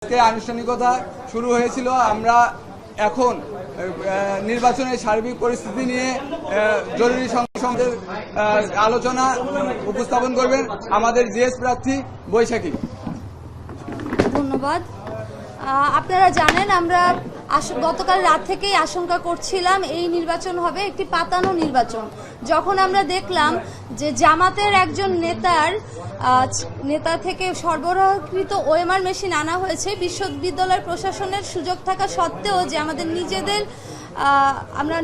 আজকে আনুষ্ঠানিকতা শুরু হয়েছিল। আমরা এখন নির্বাচনের সার্বিক পরিস্থিতি নিয়ে জরুরি সংসদের আলোচনা উপস্থাপন করবেন আমাদের জিএস প্রার্থী বৈশাখী। ধন্যবাদ। আপনারা জানেন আমরা গতকাল রাত থেকেই আশঙ্কা করছিলাম এই নির্বাচন হবে একটি পাতানো নির্বাচন। যখন আমরা দেখলাম যে জামাতের একজন নেতা থেকে সরবরাহকৃত ওএমআর মেশিন আনা হয়েছে, বিশ্ববিদ্যালয় প্রশাসনের সুযোগ থাকা সত্ত্বেও যে আমাদের নিজেদের আমরা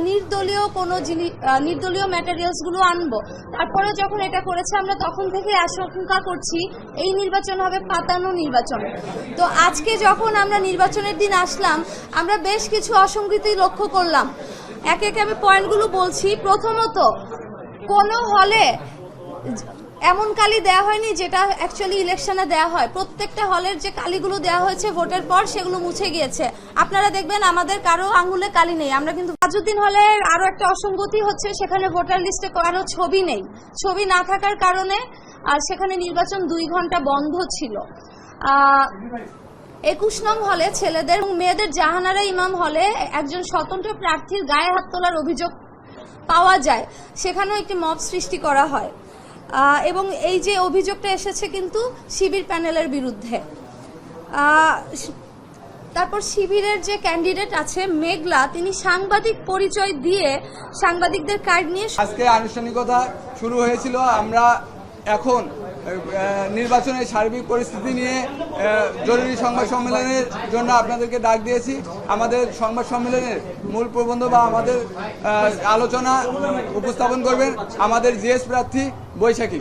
নির্দলীয় ম্যাটেরিয়ালসগুলো আনবো, তারপরে যখন এটা করেছে আমরা তখন থেকে আশঙ্কা করছি এই নির্বাচন হবে পাতানো নির্বাচন। তো আজকে যখন আমরা নির্বাচনের দিন আসলাম আমরা বেশ কিছু অসঙ্গতি লক্ষ্য করলাম। একে একে আমি পয়েন্টগুলো বলছি। প্রথমত, কোনো হলে এমন কালি দেওয়া হয়নি যেটা অ্যাকচুয়ালি ইলেকশনে দেওয়া হয়। প্রত্যেকটা হলের যে কালিগুলো দেওয়া হয়েছে ভোটের পর সেগুলো মুছে গিয়েছে। আপনারা দেখবেন আমাদের কারো আঙ্গুলে কালি নেই। আমরা কিন্তু তাজউদ্দিন হলের আরো একটা অসঙ্গতি হচ্ছে, সেখানে ভোটার লিস্টে কারো ছবি নেই। ছবি না থাকার কারণে আর সেখানে নির্বাচন 2 ঘন্টা বন্ধ ছিল। 21 নং হলে ছেলেদের এবং মেয়েদের জাহানারা ইমাম হলে একজন স্বতন্ত্র প্রার্থীর গায়ে হাত তোলার অভিযোগ পাওয়া যায়, সেখানেও একটি মব সৃষ্টি করা হয় এবং এই যে অভিযোগটা এসেছে কিন্তু শিবির প্যানেলের বিরুদ্ধে। তারপর শিবিরের যে ক্যান্ডিডেট আছে মেঘলা, তিনি সাংবাদিক পরিচয় দিয়ে সাংবাদিকদের কার্ড নিয়ে আজকে আনুষ্ঠানিকতা শুরু হয়েছিল। আমরা এখন নির্বাচনের সার্বিক পরিস্থিতি নিয়ে জরুরি সংবাদ সম্মেলনের জন্য আপনাদেরকে ডাক দিয়েছি। আমাদের সংবাদ সম্মেলনের মূল প্রবন্ধ বা আমাদের আলোচনা উপস্থাপন করবেন আমাদের জিএস প্রার্থী বৈশাখী।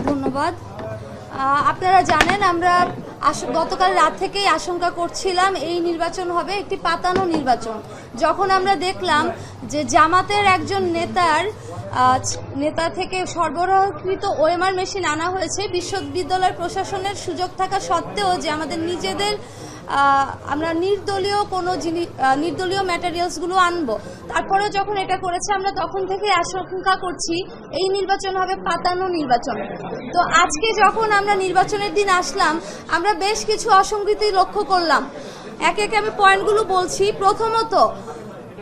ধন্যবাদ। আপনারা জানেন আমরা গতকাল রাত থেকেই আশঙ্কা করছিলাম এই নির্বাচন হবে একটি পাতানো নির্বাচন। যখন আমরা দেখলাম যে জামাতের একজন নেতা থেকে সরবরাহকৃত ওএমআর মেশিন আনা হয়েছে, বিশ্ববিদ্যালয় প্রশাসনের সুযোগ থাকা সত্ত্বেও যে আমাদের নিজেদের আমরা নির্দলীয় ম্যাটেরিয়ালসগুলো আনবো, তারপরে যখন এটা করেছে আমরা তখন থেকে আশঙ্কা করছি এই নির্বাচন হবে পাতানো নির্বাচন। তো আজকে যখন আমরা নির্বাচনের দিন আসলাম আমরা বেশ কিছু অসঙ্গতি লক্ষ্য করলাম। একে একে আমি পয়েন্টগুলো বলছি। প্রথমত,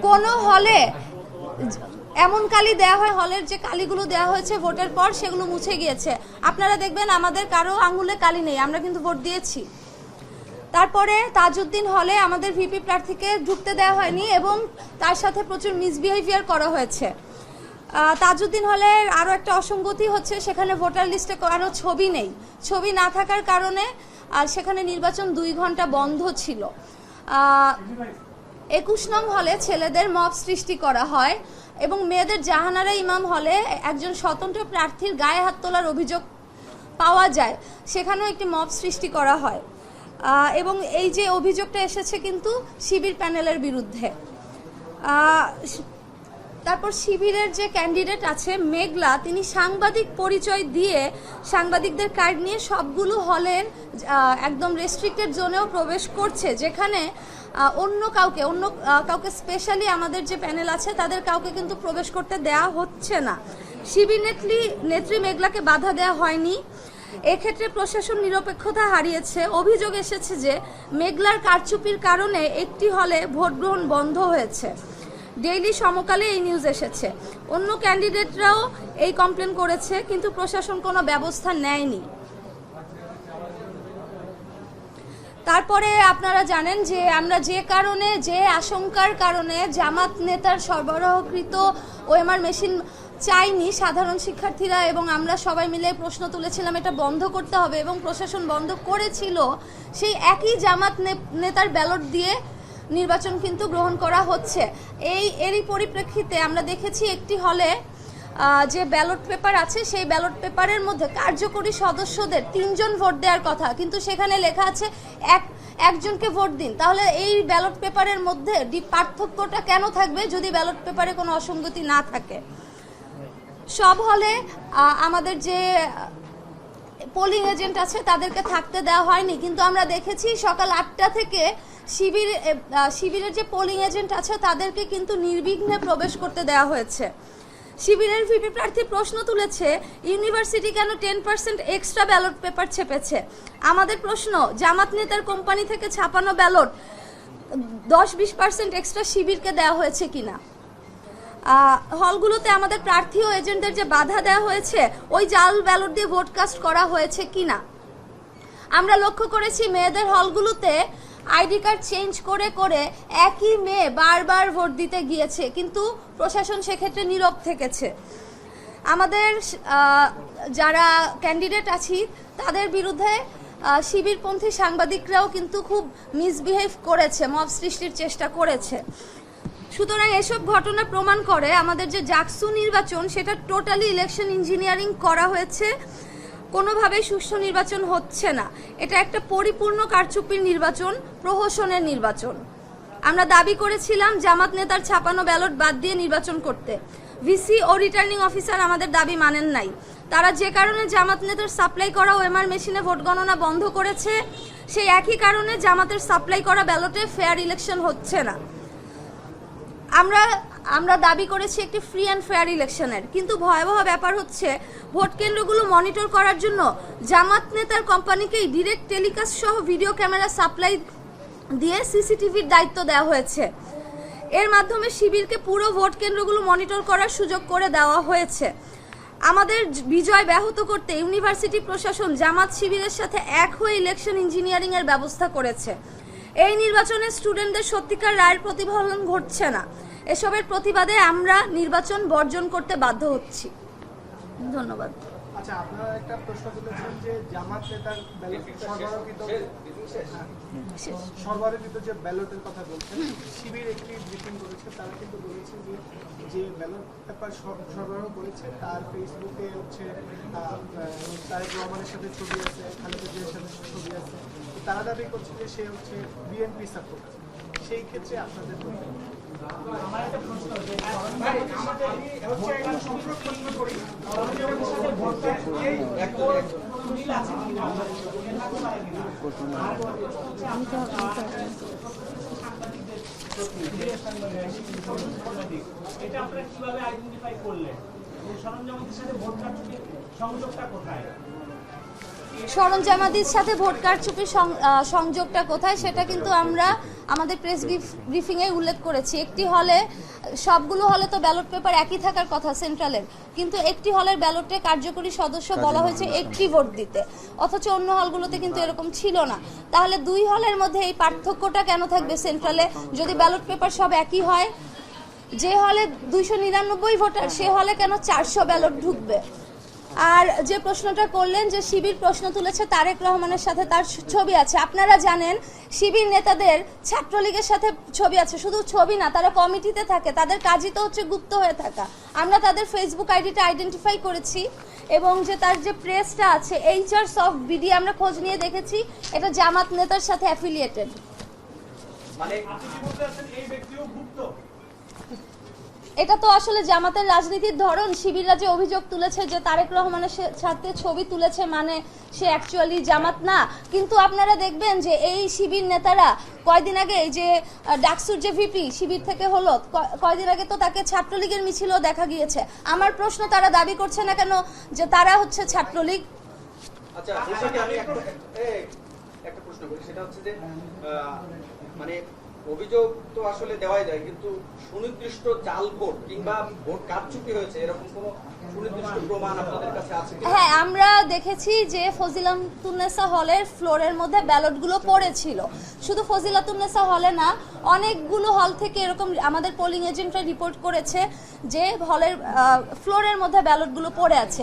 কোনো হলে এমন কালি দেওয়া হয়, হলের যে কালিগুলো দেওয়া হয়েছে ভোটের পর সেগুলো মুছে গিয়েছে। আপনারা দেখবেন আমাদের কারো আঙ্গুলে কালি নেই, আমরা কিন্তু ভোট দিয়েছি। তারপরে তাজউদ্দিন হলে আমাদের ভিপি প্রার্থীকে ঢুকতে দেওয়া হয়নি এবং তার সাথে প্রচুর মিসবিহেভিয়ার করা হয়েছে। তাজউদ্দিন হলের আরো একটা অসঙ্গতি হচ্ছে, সেখানে ভোটার লিস্টে কারো ছবি নেই। ছবি না থাকার কারণে আর সেখানে নির্বাচন 2 ঘন্টা বন্ধ ছিল। 21 নং হলে ছেলেদের মব সৃষ্টি করা হয় এবং মেয়েদের জাহানারা ইমাম হলে একজন স্বতন্ত্র প্রার্থীর গায়ে হাত তোলার অভিযোগ পাওয়া যায়, সেখানেও একটি মব সৃষ্টি করা হয় এবং এই যে অভিযোগটা এসেছে কিন্তু শিবির প্যানেলের বিরুদ্ধে। তারপর শিবিরের যে ক্যান্ডিডেট আছে মেঘলা, তিনি সাংবাদিক পরিচয় দিয়ে সাংবাদিকদের কার্ড নিয়ে সবগুলো হলের একদম রেস্ট্রিক্টেড জোনেও প্রবেশ করছে, যেখানে অন্য কাউকে স্পেশালি আমাদের যে প্যানেল আছে তাদের কাউকে কিন্তু প্রবেশ করতে দেয়া হচ্ছে না। শিবির নেত্রী মেঘলাকে বাধা দেওয়া হয়নি। এক্ষেত্রে প্রশাসন নিরপেক্ষতা হারিয়েছে। অভিযোগ এসেছে যে মেঘলার কারচুপির কারণে একটি হলে ভোট গ্রহণ বন্ধ হয়েছে। ডেইলি সমকালে এই নিউজ এসেছে। অন্য ক্যান্ডিডেটরাও এই কমপ্লেন করেছে কিন্তু প্রশাসন কোনো ব্যবস্থা নেয়নি। তারপরে আপনারা জানেন যে আমরা যে আশঙ্কার কারণে জামাত নেতার সরবরাহকৃত ওএমআর মেশিন চাইনি, সাধারণ শিক্ষার্থীরা এবং আমরা সবাই মিলে প্রশ্ন তুলেছিলাম এটা বন্ধ করতে হবে এবং প্রশাসন বন্ধ করেছিল, সেই একই জামাত নেতার ব্যালট দিয়ে নির্বাচন কিন্তু গ্রহণ করা হচ্ছে। এরই পরিপ্রেক্ষিতে আমরা দেখেছি একটি হলে যে ব্যালট পেপার আছে সেই ব্যালট পেপারের মধ্যে কার্যকরী সদস্যদের 3 জন ভোট দেওয়ার কথা, কিন্তু সেখানে লেখা আছে একজনকে ভোট দিন। তাহলে এই ব্যালট পেপারের মধ্যে পার্থক্যটা কেন থাকবে যদি ব্যালট পেপারে কোনো অসঙ্গতি না থাকে? সব হলে আমাদের যে পোলিং এজেন্ট আছে তাদেরকে থাকতে দেওয়া হয়নি, কিন্তু আমরা দেখেছি সকাল 8টা থেকে শিবিরের যে পোলিং এজেন্ট আছে তাদেরকে কিন্তু নির্বিঘ্নে প্রবেশ করতে দেওয়া হয়েছে। শিবিরের ভিপি প্রার্থী প্রশ্ন তুলেছে ইউনিভার্সিটি কেন 10% এক্সট্রা ব্যালট পেপার ছেপেছে। আমাদের প্রশ্ন, জামাত নেতার কোম্পানি থেকে ছাপানো ব্যালট 10-20% এক্সট্রা শিবিরকে দেওয়া হয়েছে কিনা। হলগুলোতে আমাদের প্রার্থী ও এজেন্টদের যে বাধা দেওয়া হয়েছে ওই জাল ব্যালট দিয়ে ভোট কাস্ট করা হয়েছে কিনা। আমরা লক্ষ্য করেছি মেয়েদের হলগুলোতে আইডি কার্ড চেঞ্জ করে করে একই মেয়ে বারবার ভোট দিতে গিয়েছে, কিন্তু প্রশাসন সেক্ষেত্রে নীরব থেকেছে। আমাদের যারা ক্যান্ডিডেট আছি তাদের বিরুদ্ধে শিবিরপন্থী সাংবাদিকরাও কিন্তু খুব মিসবিহেভ করেছে, মব সৃষ্টির চেষ্টা করেছে। সুতরাং এসব ঘটনা প্রমাণ করে আমাদের যে জাকসু নির্বাচন সেটা টোটালি ইলেকশন ইঞ্জিনিয়ারিং করা হয়েছে, কোনোভাবেই সুষ্ঠু নির্বাচন হচ্ছে না। এটা একটা পরিপূর্ণ কারচুপির নির্বাচন, প্রহসনের নির্বাচন। আমরা দাবি করেছিলাম জামাত নেতার ছাপানো ব্যালট বাদ দিয়ে নির্বাচন করতে। ভিসি ও রিটার্নিং অফিসার আমাদের দাবি মানেন নাই। তারা যে কারণে জামাত নেতার সাপ্লাই করা ওএমআর মেশিনে ভোট গণনা বন্ধ করেছে, সেই একই কারণে জামাতের সাপ্লাই করা ব্যালটে ফেয়ার ইলেকশন হচ্ছে না। আমরা দাবি করেছি একটি ফ্রি অ্যান্ড ফেয়ার ইলেকশনের, কিন্তু ভয়াবহ ব্যাপার হচ্ছে ভোট কেন্দ্রগুলো মনিটর করার জন্য জামাত নেতার কোম্পানিকেই ডিরেক্ট টেলিকাস্ট সহ ভিডিও ক্যামেরা সাপ্লাই দিয়ে সিসিটিভির দায়িত্ব দেওয়া হয়েছে। এর মাধ্যমে শিবিরকে পুরো ভোট কেন্দ্রগুলো মনিটর করার সুযোগ করে দেওয়া হয়েছে। আমাদের বিজয় ব্যাহত করতে ইউনিভার্সিটি প্রশাসন জামাত শিবিরের সাথে এক হয়ে ইলেকশন ইঞ্জিনিয়ারিং এর ব্যবস্থা করেছে। এই নির্বাচনে স্টুডেন্টদের সত্যিকার রায়ের প্রতিফলন ঘটছে না। এসবের প্রতিবাদে আমরা নির্বাচন বর্জন করতে বাধ্য হচ্ছি। ধন্যবাদ। আচ্ছা, আপনারা একটা প্রশ্ন তুলেছেন যে জামাত নেতার সরবরাহিত যে ব্যালটের কথা বলছেন, শিবির একটি ব্রিফিং করেছে, তারা কিন্তু বলেছে যে ব্যালট পেপার সরবরাহ করেছে তার ফেসবুকে হচ্ছে তারেক রহমানের সাথে ছবি আছে, খালেদা জিয়ার সাথে ছবি আছে। তারা দাবি করছে যে সে হচ্ছে বিএনপি সাপোর্ট। সেই ক্ষেত্রে আপনাদের আমার একটা প্রশ্ন, এটা আপনারা কিভাবে আইডেন্টিফাই করলেন? সরঞ্জামাদির সাথে ভোট কারচুপির সংযোগটা কোথায়? সরঞ্জামাদির সাথে ভোট কারচুপির সংযোগটা কোথায় সেটা কিন্তু আমরা আমাদের প্রেস ব্রিফিংয়ে উল্লেখ করেছি। একটি হলে, সবগুলো হলে তো ব্যালট পেপার একই থাকার কথা সেন্ট্রালের, কিন্তু একটি হলের ব্যালটে কার্যকরী সদস্য বলা হয়েছে একটি ভোট দিতে, অথচ অন্য হলগুলোতে কিন্তু এরকম ছিল না। তাহলে দুই হলের মধ্যে এই পার্থক্যটা কেন থাকবে সেন্ট্রালে, যদি ব্যালট পেপার সব একই হয়? যে হলে 299 ভোটার সে হলে কেন 400 ব্যালট ঢুকবে? আর যে প্রশ্নটা করলেন যে শিবির প্রশ্ন তুলেছে তারেক রহমানের সাথে তার ছবি আছে, আপনারা জানেন শিবির নেতাদের ছাত্রলীগের সাথে ছবি আছে। শুধু ছবি না, তারা কমিটিতে থাকে, তাদের কাজই তো হচ্ছে গুপ্ত হয়ে থাকা। আমরা তাদের ফেসবুক আইডিটা আইডেন্টিফাই করেছি এবং যে তার যে প্রেসটা আছে HR সফট বিডি আমরা খোঁজ নিয়ে দেখেছি, এটা জামাত নেতার সাথে অ্যাফিলিয়েটেড। মানে আপনি কি বলতে চাচ্ছেন এই ব্যক্তিও গুপ্ত? এটা তো আসলে জামাতের রাজনীতির ধরন। শিবিররা যে অভিযোগ তুলেছে যে তারেক রহমানের সাথে ছবি তুলেছে মানে সে অ্যাকচুয়ালি জামাত না, কিন্তু আপনারা দেখবেন যে এই শিবির নেতারা কয়দিন আগে এই যে ডাকসুর যে ভিপি শিবির থেকে হলো, কয়দিন আগে তো তাকে ছাত্রলীগের মিছিলও দেখা গিয়েছে। আমার প্রশ্ন, তারা দাবি করছে না কেন যে তারা হচ্ছে ছাত্রলীগ? আচ্ছা, আমি একটা প্রশ্ন করি, সেটা হচ্ছে যে মানে অভিযোগ তো আসলে দেওয়াই যায়, কিন্তু সুনির্দিষ্ট জাল ভোট কিংবা ভোট কারচুপি হয়েছে এরকম কোনো সুনির্দিষ্ট প্রমাণ আপনাদের কাছে আছে? হ্যাঁ, আমরা দেখেছি যে ফজিলাতুন্নেসা হলের ফ্লোরের মধ্যে ব্যালটগুলো পড়েছিল। শুধু ফজিলাতুন্নেসা হলে না, অনেকগুলো হল থেকে এরকম আমাদের পোলিং এজেন্টরা রিপোর্ট করেছে যে হলের ফ্লোরের মধ্যে ব্যালটগুলো পড়ে আছে।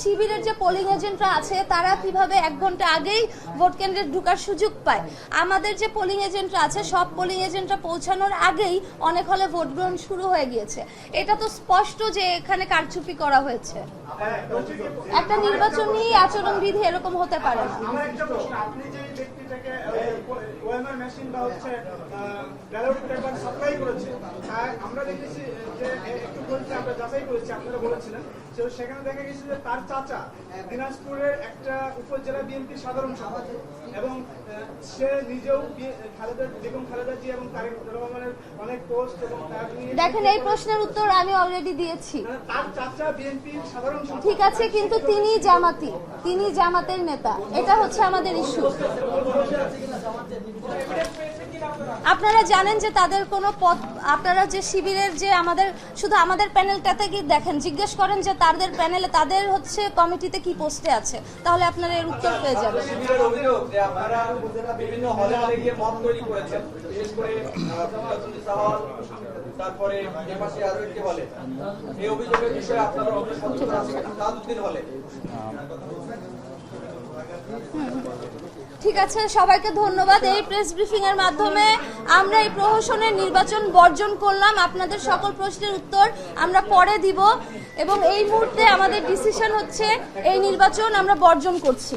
শিবিরের যে পোলিং এজেন্টরা আছে তারা কিভাবে 1 ঘন্টা আগেই ভোট কেন্দ্রে ঢোকার সুযোগ পায়? আমাদের যে পোলিং এজেন্টরা আছে সব পোলিং এজেন্টরা পৌঁছানোর আগেই অনেক হলে ভোট গ্রহণ শুরু হয়ে গিয়েছে। এটা তো স্পষ্ট যে এখানে কারচুপি করা হয়েছে। একটা নির্বাচনী আচরণবিধি এরকম হতে পারে না। আমার একটা প্রশ্ন, আপনি যে ব্যক্তিটাকে মেশিন বা হচ্ছে ব্যালট পেপার সাপ্লাই করেছে। আর আমরা দেখেছি যে একটু বলতে আমরা যাচাই করেছি, আপনারা বলেছিলেন যে সেখানে দেখা গেছে যে তার চাচা দিনাজপুরের একটা উপজেলা বিএনপির সাধারণ সম্পাদক এবং সে নিজেও বেগম খালেদা জিয়া এবং তারেক রহমানের অনেক পোস্ট এবং তার নিয়ে দেখেন, এই প্রশ্নের উত্তর আমি অলরেডি দিয়েছি। তার চাচা বিএনপির সাধারণ সম্পাদক। ঠিক আছে, কিন্তু তিনি জামাতি, তিনি জামাতের নেতা, এটা হচ্ছে আমাদের ইস্যু। আপনারা জানেন যে তাদের কোনো পদ, আপনারা যে শিবিরের যে আমাদের শুধু আমাদের প্যানেলটাতে কি দেখেন, জিজ্ঞেস করেন যে তাদের প্যানেলে তাদের হচ্ছে কমিটিতে কি পোস্টে আছে, তাহলে আপনারা এর উত্তর পেয়ে যাবেন। শিবিরের অভিযোগ যে আপনারা বিভিন্ন হলে হলে গিয়ে মত তৈরি করেছেন, বিশেষ করে সাওয়াল, তারপরে এর পাশে আরো একটি হলে। এই অভিযোগের বিষয়ে আপনারা সচেতন আছেন তাজউদ্দিন হলে? ঠিক আছে, সবাইকে ধন্যবাদ। এই প্রেস ব্রিফিং এর মাধ্যমে আমরা এই প্রহসনের নির্বাচন বর্জন করলাম। আপনাদের সকল প্রশ্নের উত্তর আমরা পরে দিব এবং এই মুহূর্তে আমাদের ডিসিশন হচ্ছে এই নির্বাচন আমরা বর্জন করছি।